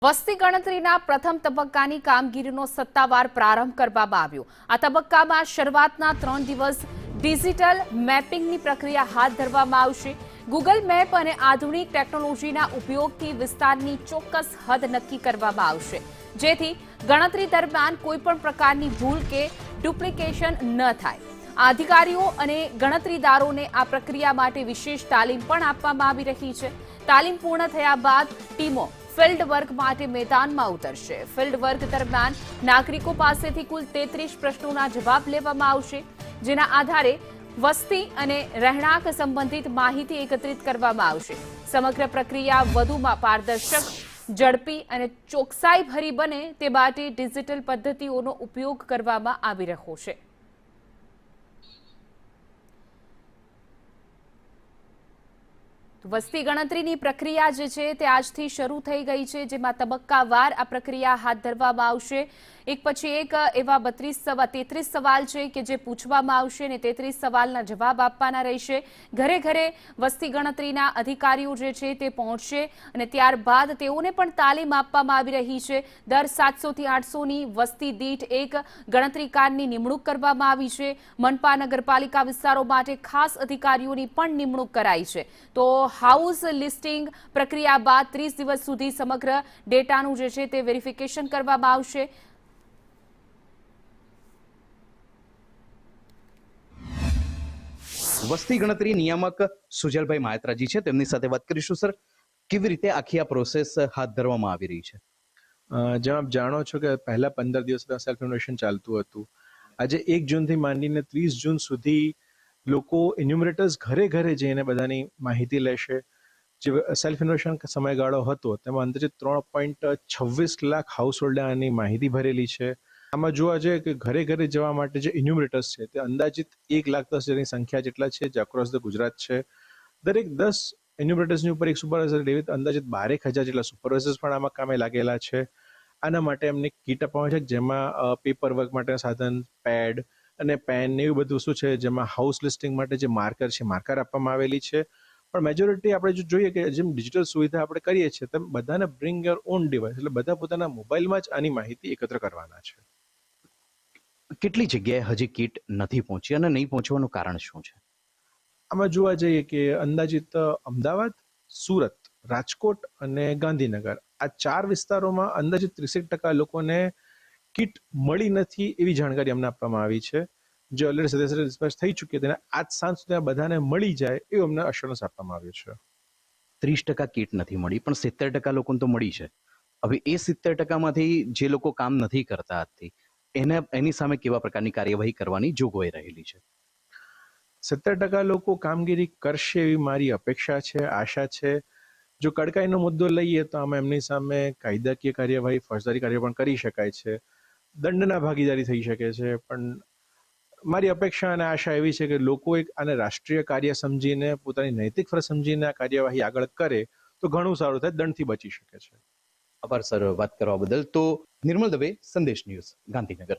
વસ્તી ગણતરીના પ્રથમ તબક્કાની કામગીરીનો સત્તાવાર પ્રારંભ કરવામાં આવ્યો। આ તબક્કામાં શરૂઆતના 3 દિવસ ડિજિટલ મેપિંગની પ્રક્રિયા હાથ ધરવામાં આવશે। ગૂગલ મેપ અને આધુનિક ટેકનોલોજીના ઉપયોગથી વિસ્તારની ચોક્કસ હદ નક્કી કરવામાં આવશે, જેથી ગણતરી દરમિયાન કોઈપણ પ્રકારની ભૂલ કે ડુપ્લિકેશન ન થાય। અધિકારીઓ અને ગણતરીદારોને આ પ્રક્રિયા માટે વિશેષ તાલીમ પણ આપવામાં આવી રહી છે। તાલીમ પૂર્ણ થયા બાદ ટીમો ફિલ્ડ વર્ક માટે મેદાનમાં ઉતરશે। ફિલ્ડ વર્ક દરમિયાન નાગરિકો પાસેથી કુલ 33 પ્રશ્નોના જવાબ લેવામાં આવશે, જેના આધારે વસ્તી અને રહેણાંક સંબંધિત માહિતી એકત્રિત કરવામાં આવશે। સમગ્ર પ્રક્રિયા વધુમાં પારદર્શક, ઝડપી અને ચોકસાઈભરી બને તે માટે ડિજિટલ પદ્ધતિઓનો ઉપયોગ કરવામાં આવી રહ્યો છે। વસ્તી ગણતરીની પ્રક્રિયા જે છે તે આજથી શરૂ થઈ ગઈ છે, જેમાં તબક્કાવાર આ પ્રક્રિયા હાથ ધરવામાં આવશે। એક પછી એક એવા 33 સવાલ છે કે જે પૂછવામાં આવશે અને 33 સવાલના જવાબ આપવાના રહેશે। ઘરે ઘરે વસ્તી ગણતરીના અધિકારીઓ જે છે તે પહોંચશે અને ત્યારબાદ તેઓને પણ તાલીમ આપવામાં આવી રહી છે। દર 700 થી 800ની વસ્તી દીઠ એક ગણતરીકારની નિમણૂક કરવામાં આવી છે। મનપા નગરપાલિકા વિસ્તારો માટે ખાસ અધિકારીઓની પણ નિમણૂક કરાઈ છે। તો હાઉસ લિસ્ટિંગ પ્રક્રિયા બાદ 30 દિવસ સુધી સમગ્ર ડેટાનું જે છે તે વેરિફિકેશન કરવામાં આવશે। વસ્તી ગણતરી નિયામક સુજલભાઈ માયત્રાજી છે, તેમની સાથે વાત કરીશું। સર, કેવી રીતે આખી આ પ્રોસેસ હાથ ધરવામાં આવી રહી છે? જેમ આપ જાણો છો કે પહેલા 15 દિવસ સેલ્ફ ઇન્યુમરેશન ચાલતું હતું। આજે 1 જૂનથી માંડીને 30 જૂન સુધી લોકો ઇન્યુમરેટર્સ ઘરે ઘરે જઈને બધાની માહિતી લેશે। જે સેલ્ફ ઇન્યુમરેશન સમયગાળો હતો તેમાં અંદાજિત 3.26 લાખ હાઉસ હોલ્ડે આની માહિતી ભરેલી છે। આમાં જોવા જઈએ કે ઘરે ઘરે જવા માટે જે ઇન્યુમરેટર્સ છે તે અંદાજિત 1,10,000ની સંખ્યા જેટલા છે, જે અક્રોસ ધ ગુજરાત છે। દરેક 10 ઇન્યુમરેટર્સની ઉપર એક સુપરવાઇઝર લેવી અંદાજિત 12,000 જેટલા સુપરવાઇઝર્સ પણ આમાં કામે લાગેલા છે। આના માટે એમને કીટ આપવામાં છે, જેમાં પેપર વર્ક માટે સાધન, પેડ અને પેન એવું બધું શું છે, જેમાં હાઉસ લિસ્ટિંગ માટે જે માર્કર છે માર્કર આપવામાં આવેલી છે। પણ મેજોરિટી આપણે જો જોઈએ કે જેમ ડિજિટલ સુવિધા આપણે કરીએ છીએ તેમ બધાને બ્રિંગ યોર ઓન ડિવાઇસ, એટલે બધા પોતાના મોબાઈલમાં જ આની માહિતી એકત્ર કરવાના છે। કેટલી જગ્યાએ હજી કીટ નથી પહોંચી અને નહીં પહોંચવાનું કારણ શું છે? આમાં જોવા જઈએ કે અંદાજિત અમદાવાદ, સુરત, રાજકોટ અને ગાંધીનગર આ 4 વિસ્તારોમાં અંદાજિત 30% લોકોને કીટ મળી નથી એવી જાણકારી અમને આપવામાં આવી છે। જે ઓલરેડી સદસ્ય ડિસ્પેચ થઈ ચૂકી તેને આજ સાંજ સુધી બધાને મળી જાય એવું અમને અશ્યોરન્સ આપવામાં આવ્યું છે। 30% કીટ નથી મળી, પણ 70% લોકોને તો મળી છે। હવે એ 70%માંથી જે લોકો કામ નથી કરતા આજથી, એની સામે કેવા પ્રકારની કાર્યવાહી કરવાની જોગવાઈ રહેલી છે? 70% લોકો કામગીરી કરશે એવી મારી અપેક્ષા છે, આશા છે। જો કડકાઈનો મુદ્દો લઈએ તો આમાં એમની સામે કાયદાકીય કાર્યવાહી, ફોજદારી કાર્યવાહી પણ કરી શકાય છે, દંડના ભાગીદારી થઈ શકે છે। પણ મારી અપેક્ષા અને આશા એવી છે કે લોકો આને રાષ્ટ્રીય કાર્ય સમજીને, પોતાની નૈતિક ફરજ સમજીને આ કાર્યવાહી આગળ કરે તો ઘણું સારું થાય, દંડથી બચી શકે છે। આભાર સર વાત કરવા બદલ। તો નિર્મલ દવે, સંદેશ ન્યૂઝ, ગાંધીનગર।